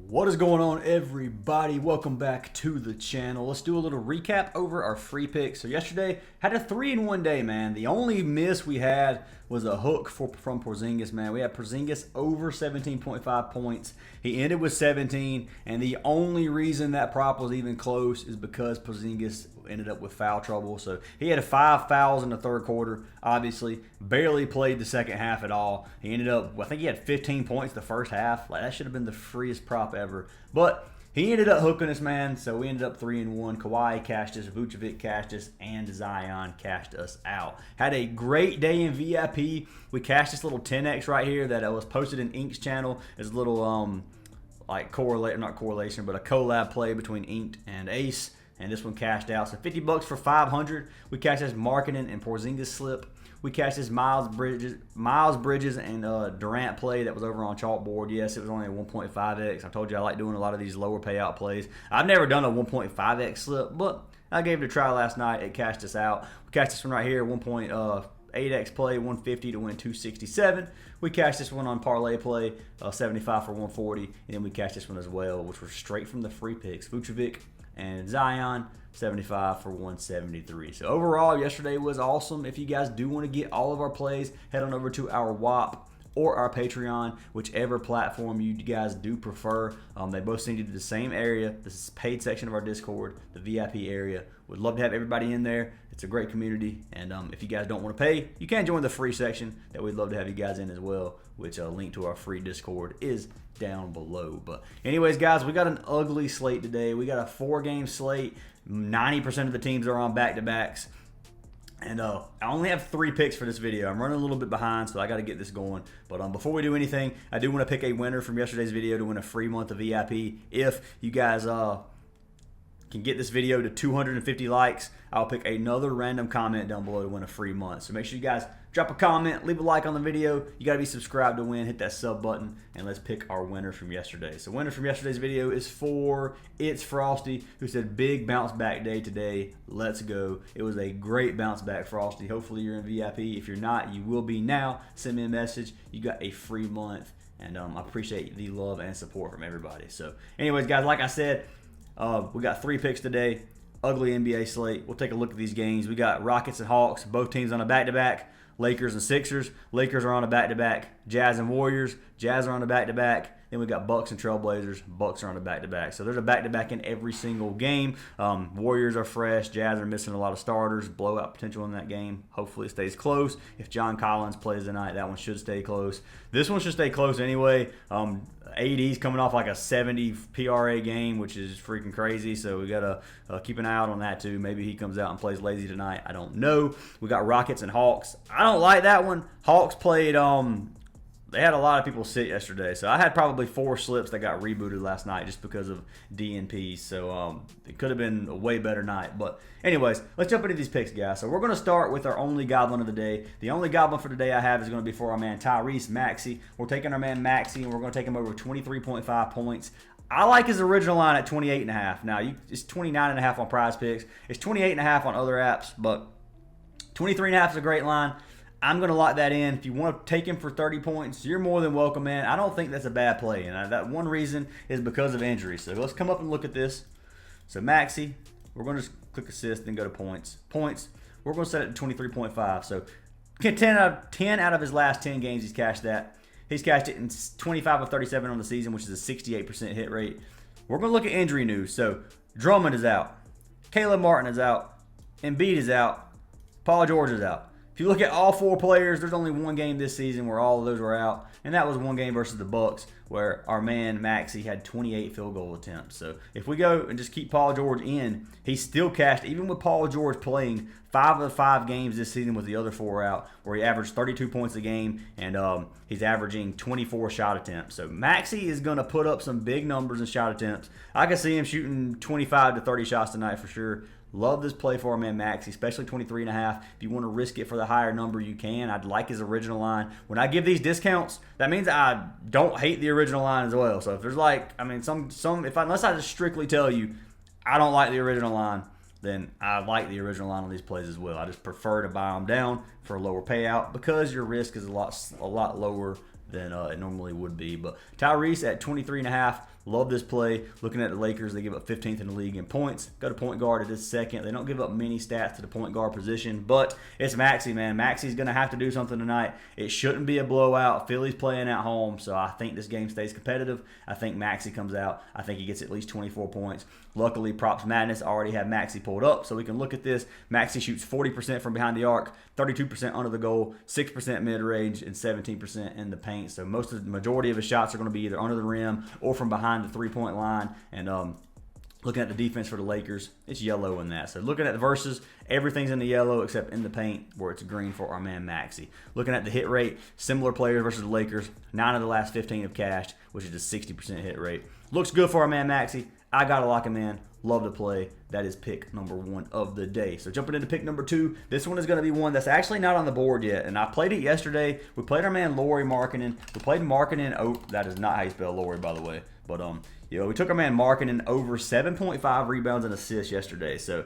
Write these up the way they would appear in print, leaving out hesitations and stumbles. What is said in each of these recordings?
What is going on, everybody? Welcome back to the channel. Let's do a little recap over our free picks. So yesterday had a 3-in-1 day, man. The only miss we had was a hook from Porzingis, man. We had Porzingis over 17.5 points. He ended with 17, and the only reason that prop was even close is because Porzingis ended up with foul trouble. So he had 5 fouls in the third quarter, obviously. Barely played the second half at all. He ended up, I think he had 15 points the first half. Like, that should have been the freest prop ever. But he ended up hooking us, man. So we ended up 3-in-1. Kawhi cashed us, Vucevic cashed us, and Zion cashed us out. Had a great day in VIP. We cashed this little 10x right here that was posted in Ink's channel. It's a little like not correlation, but a collab play between Inked and Ace. And this one cashed out. So $50 for 500. We cashed this Markkanen and Porzingis slip. We cashed this Miles Bridges and Durant play that was over on Chalkboard. Yes, it was only a 1.5x. I told you I like doing a lot of these lower payout plays. I've never done a 1.5x slip, but I gave it a try last night. It cashed us out. We cashed this one right here, 1.8x play, 150 to win 267. We cashed this one on Parlay play, 75 for 140. And then we cashed this one as well, which were straight from the free picks. Vucevic and Zion, 75 for 173. So overall, yesterday was awesome. If you guys do want to get all of our plays, head on over to our WAP or our Patreon, whichever platform you guys do prefer. They both send you to the same area. This is paid section of our Discord, the VIP area. Would love to have everybody in there. It's a great community. And if you guys don't want to pay, you can join the free section that we'd love to have you guys in as well, which a link to our free Discord is down below. But anyways, guys, we got an ugly slate today. We got a 4-game slate. 90% of the teams are on back-to-backs. And I only have 3 picks for this video. I'm running a little bit behind, so I got to get this going. But before we do anything, I do want to pick a winner from yesterday's video to win a free month of VIP. If you guys can get this video to 250 likes, I'll pick another random comment down below to win a free month. So make sure you guys drop a comment, leave a like on the video. You got to be subscribed to win. Hit that sub button, and let's pick our winner from yesterday. So winner from yesterday's video is for It's Frosty, who said big bounce back day today. Let's go. It was a great bounce back, Frosty. Hopefully you're in VIP. If you're not, you will be now. Send me a message. You got a free month, and I appreciate the love and support from everybody. So anyways, guys, like I said, we got 3 picks today. Ugly NBA slate. We'll take a look at these games. We got Rockets and Hawks, both teams on a back-to-back. Lakers and Sixers. Lakers are on a back-to-back. Jazz and Warriors. Jazz are on a back-to-back. Then we got Bucks and Trailblazers. Bucks are on a back-to-back. So there's a back-to-back in every single game. Warriors are fresh. Jazz are missing a lot of starters. Blowout potential in that game. Hopefully it stays close. If John Collins plays tonight, that one should stay close. This one should stay close anyway. AD's coming off like a 70 PRA game, which is freaking crazy. So we got to keep an eye out on that too. Maybe he comes out and plays lazy tonight. I don't know. We got Rockets and Hawks. I don't like that one. Hawks played they had a lot of people sit yesterday. So I had probably 4 slips that got rebooted last night just because of DNP. So it could have been a way better night. But anyways, let's jump into these picks, guys. So we're going to start with our only goblin of the day. The only goblin for today I have is going to be for our man Tyrese Maxey. We're taking our man Maxey, and we're going to take him over 23.5 points. I like his original line at 28.5. Now, it's 29.5 on Prizepicks. It's 28.5 on other apps, but 23.5 is a great line. I'm going to lock that in. If you want to take him for 30 points, you're more than welcome, man. I don't think that's a bad play, and that one reason is because of injury. So let's come up and look at this. So Maxey, we're going to just click assist and go to points. Points, we're going to set it to 23.5. So 10 out of his last 10 games, he's cashed that. He's cashed it in 25 of 37 on the season, which is a 68% hit rate. We're going to look at injury news. So Drummond is out. Caleb Martin is out. Embiid is out. Paul George is out. If you look at all 4 players, there's only one game this season where all of those were out, and that was one game versus the Bucks where our man Maxey had 28 field goal attempts. So if we go and just keep Paul George in, he's still cashed, even with Paul George playing 5 of the 5 games this season with the other 4 out, where he averaged 32 points a game, and he's averaging 24 shot attempts. So Maxey is going to put up some big numbers in shot attempts. I can see him shooting 25 to 30 shots tonight for sure. Love this play for our man Maxey, especially 23.5. If you want to risk it for the higher number, you can. I'd like his original line. When I give these discounts, that means I don't hate the original line as well. So if there's unless I just strictly tell you I don't like the original line, then I like the original line on these plays as well. I just prefer to buy them down for a lower payout because your risk is a lot lower than it normally would be. But Tyrese at 23.5. Love this play. Looking at the Lakers, they give up 15th in the league in points. Go to point guard at this second. They don't give up many stats to the point guard position, but it's Maxey, man. Maxey's going to have to do something tonight. It shouldn't be a blowout. Philly's playing at home, so I think this game stays competitive. I think Maxey comes out. I think he gets at least 24 points. Luckily, Props Madness already have Maxey pulled up, so we can look at this. Maxey shoots 40% from behind the arc, 32% under the goal, 6% mid-range, and 17% in the paint. So the majority of his shots are going to be either under the rim or from behind the three-point line. And looking at the defense for the Lakers, it's yellow in that. So looking at the verses, everything's in the yellow except in the paint where it's green for our man Maxey. Looking at the hit rate, similar players versus the Lakers. 9 of the last 15 have cashed, which is a 60% hit rate. Looks good for our man Maxey. I got to lock him in. Love to play. That is pick number 1 of the day. So jumping into pick number 2, this one is going to be one that's actually not on the board yet. And I played it yesterday. We played our man Lauri Markkanen. We played Markkanen. Oh, that is not how you spell Lauri, by the way. But we took our man Markkanen over 7.5 rebounds and assists yesterday. So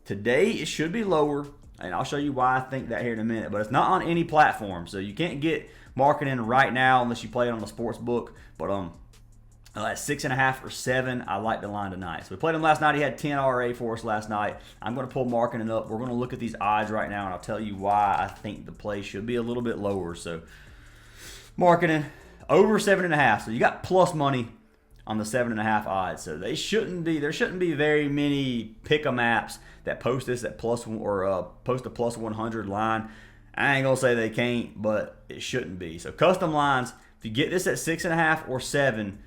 today it should be lower, and I'll show you why I think that here in a minute. But it's not on any platform, so you can't get Markkanen right now unless you play it on the sports book. But at 6.5 or 7, I like the line tonight. So we played him last night. He had 10 RA for us last night. I'm going to pull Markkanen up. We're going to look at these odds right now, and I'll tell you why I think the play should be a little bit lower. So Markkanen over 7.5. So you got plus money on the 7.5 odds. So there shouldn't be very many pick-em apps that post this at plus or post a plus 100 line. I ain't gonna say they can't, but it shouldn't be. So custom lines, if you get this at 6.5 or 7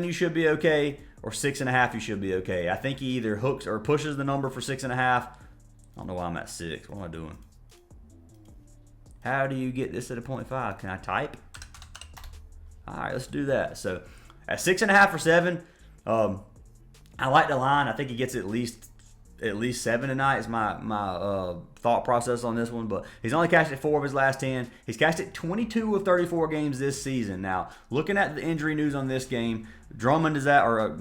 you should be okay, or 6.5 you should be okay. I think he either hooks or pushes the number for 6.5. I don't know why I'm at 6. What am I doing? How do you get this at a 0.5? Can I type? All right, let's do that. So at 6.5 or 7, I like the line. I think he gets at least 7 tonight is my thought process on this one. But he's only cashed it 4 of his last 10. He's cashed it 22 of 34 games this season. Now, looking at the injury news on this game, Draymond is out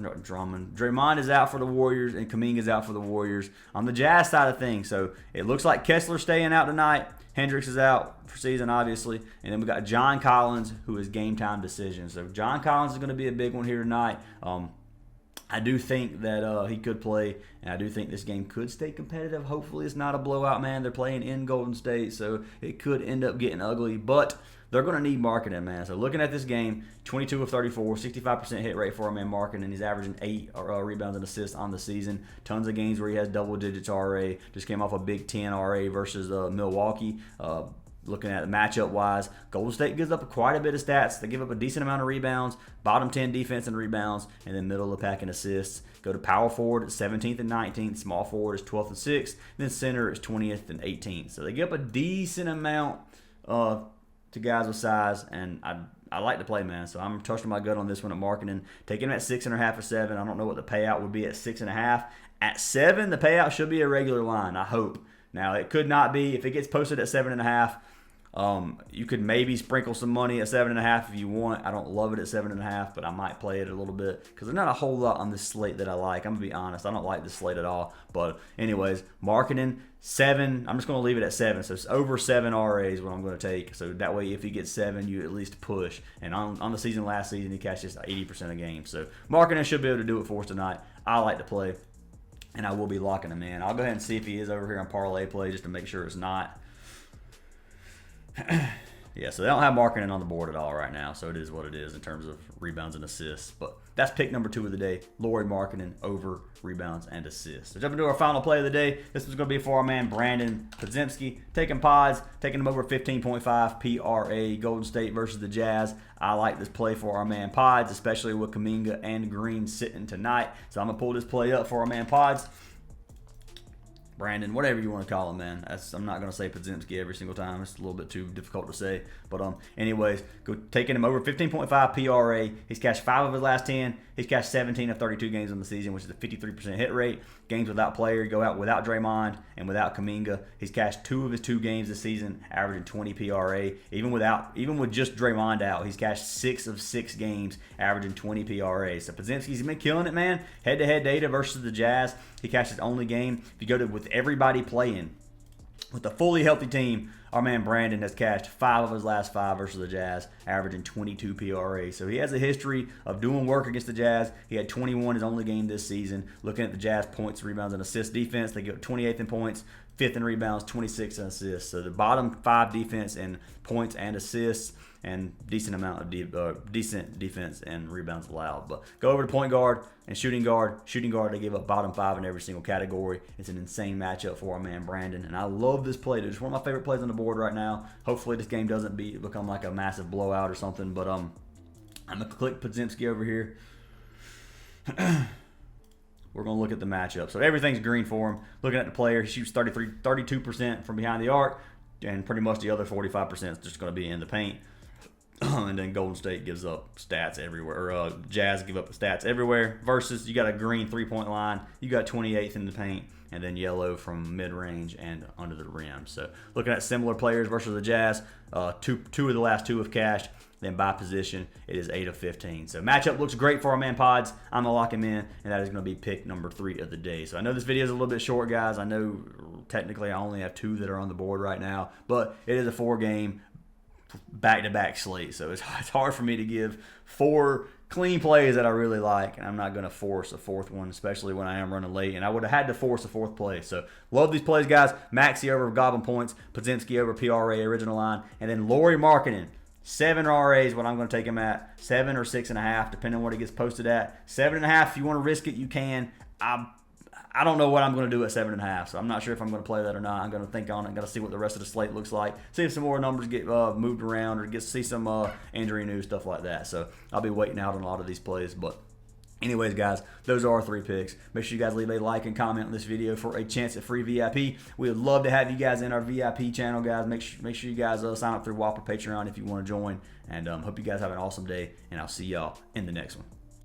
for the Warriors, and Kuminga is out for the Warriors on the Jazz side of things. So it looks like Kessler's staying out tonight. Hendricks is out for season, obviously. And then we got John Collins, who is game time decision. So John Collins is going to be a big one here tonight. I do think that he could play, and I do think this game could stay competitive. Hopefully it's not a blowout, man. They're playing in Golden State, so it could end up getting ugly. But they're going to need Markkanen, man. So looking at this game, 22 of 34, 65% hit rate for our man Markkanen. He's averaging 8 rebounds and assists on the season. Tons of games where he has double digits RA. Just came off a big 10 RA versus Milwaukee. Looking at matchup-wise, Golden State gives up quite a bit of stats. They give up a decent amount of rebounds, bottom 10 defense and rebounds, and then middle of the pack in assists. Go to power forward at 17th and 19th. Small forward is 12th and 6th. Then center is 20th and 18th. So they give up a decent amount to guys with size, and I like to play, man. So I'm trusting my gut on this one at Markkanen. Taking him at 6.5 or 7. I don't know what the payout would be at 6.5. At 7, the payout should be a regular line, I hope. Now, it could not be. If it gets posted at 7.5, you could maybe sprinkle some money at 7.5 if you want. I don't love it at 7.5, but I might play it a little bit because there's not a whole lot on this slate that I like. I'm going to be honest. I don't like this slate at all. But anyways, Markkanen, 7. I'm just going to leave it at 7. So it's over 7 RAs what I'm going to take. So that way, if he gets 7, you at least push. And on the season last season, he cashed just 80% of games. So Markkanen should be able to do it for us tonight. I like to play, and I will be locking him in. I'll go ahead and see if he is over here on Parlay Play just to make sure it's not. Yeah, so they don't have Markkanen on the board at all right now, so it is what it is in terms of rebounds and assists. But that's pick number 2 of the day, Lauri Markkanen over rebounds and assists. So jumping to our final play of the day, this was going to be for our man Brandin Podziemski. Taking Pods, taking him over 15.5 PRA, Golden State versus the Jazz. I like this play for our man Pods, especially with Kuminga and Green sitting tonight. So I'm going to pull this play up for our man Pods. Brandon, whatever you want to call him, man. I'm not going to say Podziemski every single time. It's a little bit too difficult to say. But anyways, taking him over 15.5 PRA. He's cashed 5 of his last 10. He's cashed 17 of 32 games in the season, which is a 53% hit rate. Games without player, go out without Draymond and without Kuminga. He's cashed 2 of his 2 games this season, averaging 20 PRA. Even with just Draymond out, he's cashed 6 of 6 games, averaging 20 PRA. So Podziemski's been killing it, man. Head-to-head data versus the Jazz. He cashed his only game. If you go to with everybody playing, With a fully healthy team, our man Brandon has cashed 5 of his last 5 versus the Jazz, averaging 22 PRA. So he has a history of doing work against the Jazz. He had 21 his only game this season. Looking at the Jazz points, rebounds, and assists defense, they get 28th in points, 5th in rebounds, 26th in assists. So the bottom 5 defense in points and assists, and decent amount of decent defense and rebounds allowed. But go over to point guard and shooting guard. Shooting guard, they give up bottom 5 in every single category. It's an insane matchup for our man Brandon, and I love this play. It's one of my favorite plays on the board right now. Hopefully this game doesn't become like a massive blowout or something. But I'm gonna click Podziemski over here. We're going to look at the matchup. So everything's green for him. Looking at the player, he shoots 32% from behind the arc, and pretty much the other 45% is just going to be in the paint. And then Golden State gives up stats everywhere, or Jazz give up stats everywhere. Versus you got a green 3-point line, you got 28th in the paint, and then yellow from mid-range and under the rim. So looking at similar players versus the Jazz, two of the last 2 have cashed. Then by position, it is 8 of 15. So matchup looks great for our man Pods. I'm going to lock him in, and that is going to be pick number 3 of the day. So I know this video is a little bit short, guys. I know technically I only have 2 that are on the board right now, but it is a 4-game back-to-back slate. So it's hard for me to give 4 clean plays that I really like, and I'm not going to force a 4th one, especially when I am running late, and I would have had to force a 4th play. So love these plays, guys. Maxey over Goblin points, Podziemski over PRA original line, and then Lauri Markkanen. 7 RA is what I'm going to take him at. 7 or 6.5, depending on what he gets posted at. 7.5, if you want to risk it, you can. I don't know what I'm going to do at 7.5, so I'm not sure if I'm going to play that or not. I'm going to think on it. Got to see what the rest of the slate looks like. See if some more numbers get moved around, or see some injury news, stuff like that. So I'll be waiting out on a lot of these plays, but anyways, guys, those are our 3 picks. Make sure you guys leave a like and comment on this video for a chance at free VIP. We would love to have you guys in our VIP channel, guys. Make sure you guys sign up through Whopper Patreon if you want to join. And hope you guys have an awesome day, and I'll see y'all in the next one.